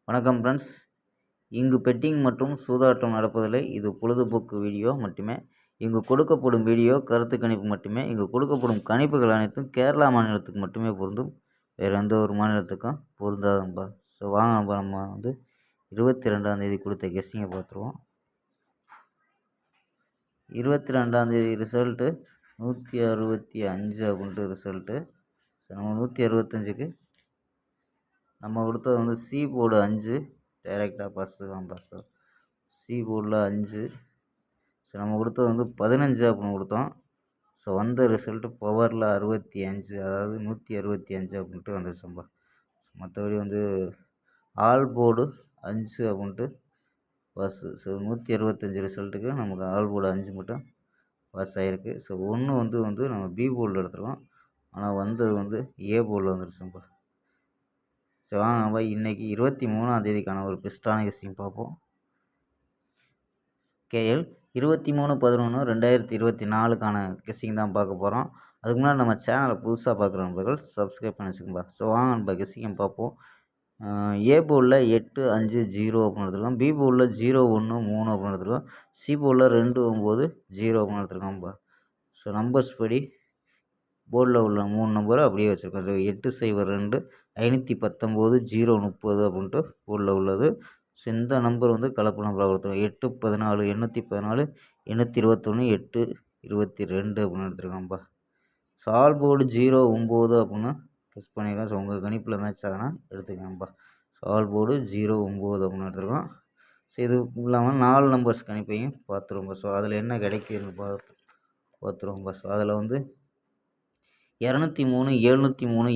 வணக்கம் ஃப்ரெண்ட்ஸ். இங்கு பெட்டிங் மற்றும் சூதாட்டம் நடப்பதில்லை. இது பொழுதுபோக்கு வீடியோ மட்டுமே. இங்கு கொடுக்கப்படும் வீடியோ கருத்து கணிப்பு மட்டுமே. இங்கு கொடுக்கப்படும் கணிப்புகள் அனைத்தும் கேரளா மாநிலத்துக்கு மட்டுமே பொருந்தும். வேறு எந்த ஒரு மாநிலத்துக்கும் பொருந்தாதுன்பா. ஸோ வாங்க நம்ம 22ஆம் கொடுத்த கெஸ்ஸிங்கை பார்த்துருவோம். 22ஆம் ரிசல்ட்டு 165 அப்படின்ட்டு ரிசல்ட்டு. ஸோ நம்ம 165க்கு நம்ம கொடுத்தது சி போர்டு 5 டைரெக்டாக பாஸு தான் பாஸு. சி போர்டில் 5. ஸோ நம்ம கொடுத்தது 15 அப்படின்னு கொடுத்தோம். ஸோ வந்த ரிசல்ட்டு பவரில் 65, அதாவது 165 அப்படின்ட்டு வந்துருச்சோம்பா. மற்றபடி ஆல் போர்டு 5 அப்படின்ட்டு பாஸு. ஸோ 165 ரிசல்ட்டுக்கு நமக்கு ஆல் போர்டு 5 மட்டும் பாஸ் ஆகிருக்கு. ஸோ ஒன்று நம்ம பி போர்டில் எடுத்துருக்கோம். ஆனால் வந்தது ஏ போர்டில் வந்துருச்சோம்பா. ஸோ வாங்க நம்ம இன்றைக்கி 23ஆம் ஒரு பெஸ்ட்டான கெஸ்ஸிங் பார்ப்போம். கேஎல் 23/11/2024க்கான கெஸ்ஸிங் தான் பார்க்க போகிறோம். அதுக்கு முன்னாடி நம்ம சேனலை புதுசாக பார்க்குற நண்பர்கள் சப்ஸ்கிரைப் பண்ணி வச்சுக்கோங்க. ஸோ வாங்க நம்ம கெஸ்ஸிங் பார்ப்போம். ஏ போர்டில் 8, 5, 0 அப்படின்னு எடுத்துருக்கோம். பி போர்டில் 0, 1, 3 அப்படின்னு எடுத்துருக்கோம். சி போர்டில் 2, 9, 0 அப்படின்னு எடுத்துருக்கோம்ப்பா. ஸோ நம்பர்ஸ் படி போர்டில் உள்ள 3 நம்பரை அப்படியே வச்சுருக்கோம். ஸோ 802 519 030 அப்படின்ட்டு போர்டில் உள்ளது. ஸோ இந்த நம்பர் கலப்பு நம்பராக கொடுத்துருக்கோம். 814 814 821 822 அப்படின்னு எடுத்துருக்கோம்ப்பா. ஸோ ஆல் போர்டு 0, 9 அப்படின்னு கெஸ் பண்ணியிருக்கோம். ஸோ உங்கள் கணிப்பில் மேட்ச் ஆகுனா எடுத்துக்கோங்கப்பா. ஸோ ஆல் போர்டு 0, 9 அப்படின்னு எடுத்துருக்கோம். ஸோ இது இல்லாமல் 4 நம்பர்ஸ் கணிப்பையும் பார்த்துருவோம்பா. ஸோ அதில் என்ன கிடைக்குதுன்னு பார்த்துருவோம்பா. ஸோ அதில் 203 703 701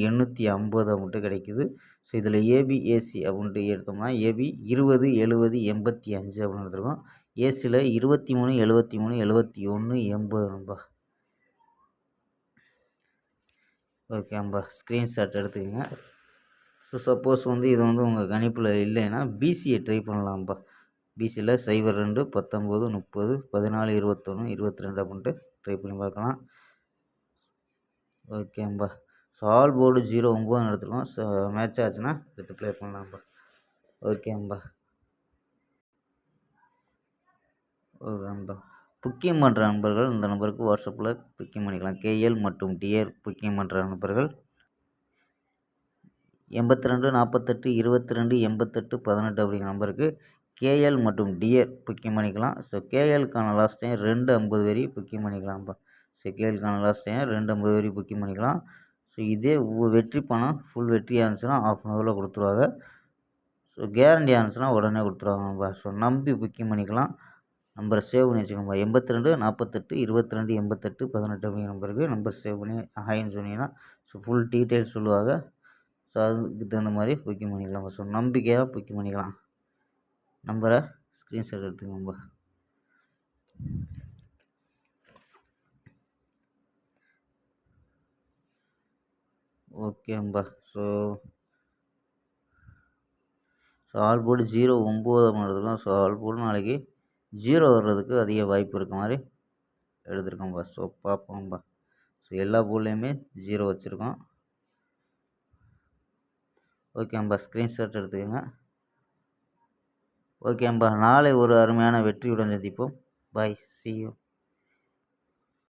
850 அப்படின்ட்டு கிடைக்குது. ஸோ இதில் ஏபி ஏசி அப்படின்ட்டு எடுத்தோம்னா ஏபி 20 70 85 அப்படின்னு எடுத்துருக்கோம். ஏசியில் 23 73 71 80 ஓகேம்பா. ஸ்க்ரீன்ஷாட் எடுத்துக்கோங்க. ஸோ சப்போஸ் இது உங்கள் கணிப்பில் இல்லைன்னா பிசியை ட்ரை பண்ணலாம்ப்பா. பிசியில் 02 19 30 14 21 22 அப்படின்ட்டு ட்ரை பண்ணி பார்க்கலாம். ஓகேம்பா. ஸோ ஆல் போர்டு 0, 9 எடுத்துருக்கோம். ஸோ மேட்ச் ஆச்சுன்னா எடுத்து ப்ளே பண்ணலாம்ப்பா. ஓகேம்பா. புக்கிங் பண்ணுற நண்பர்கள் இந்த நம்பருக்கு வாட்ஸ்அப்பில் புக்கிங் பண்ணிக்கலாம். கேஎல் மற்றும் டிஆர் புக்கிங் பண்ணுற நண்பர்கள் 82 48 22 88 18 அப்படிங்கிற நம்பருக்கு கேஎல் மற்றும் டிஆர் புக்கிங் பண்ணிக்கலாம். ஸோ கேஎல்க்கான லாஸ்ட் டைம் 250 வரி புக்கிங் பண்ணிக்கலாம்ப்பா. ஸோ கேஎல்க்கான லாஸ்ட் டைம் 250 வரி புக்கிங் பண்ணிக்கலாம். ஸோ இதே வெற்றி பணம் ஃபுல் வெற்றியாக இருந்துச்சுன்னா 1/2 hourல கொடுத்துருவாங்க. ஸோ கேரண்டியாக இருந்துச்சுன்னா உடனே கொடுத்துருவாங்கப்பா. ஸோ நம்பி புக்கிங் பண்ணிக்கலாம். நம்பரை சேவ் பண்ணி வச்சுக்கோங்க. 82 48 22 88 18 அப்படிங்கிற நம்பருக்கு நம்பர் சேவ் பண்ணி ஹாய்ன்னு சொன்னீங்கன்னா ஸோ ஃபுல் டீட்டெயில்ஸ் சொல்லுவாங்க. ஸோ அதுக்கு தகுந்த மாதிரி புக்கிங் பண்ணிக்கலாம். ஸோ நம்பிக்கையாக புக்கிங் பண்ணிக்கலாம். நம்பரை ஸ்க்ரீன்ஷாட் எடுத்துக்கோங்கப்பா. ஓகேம்பா. ஸோ ஆல் போர்டு 0, 9 அப்படின்னு எடுத்துருக்கோம். ஸோ ஆல் போர்டு நாளைக்கு 0 வர்றதுக்கு அதிக வாய்ப்பு இருக்க மாதிரி எடுத்துருக்கோம்ப்பா. ஸோ பார்ப்போம்ப்பா. ஸோ எல்லா போர்ட்லேயுமே 0 வச்சுருக்கோம். ஓகேம்பா. ஸ்க்ரீன்ஷாட் எடுத்துக்கோங்க. ஓகேம்பா. நாளை ஒரு அருமையான வெற்றியுடன் சந்திப்போம். பாய். see you.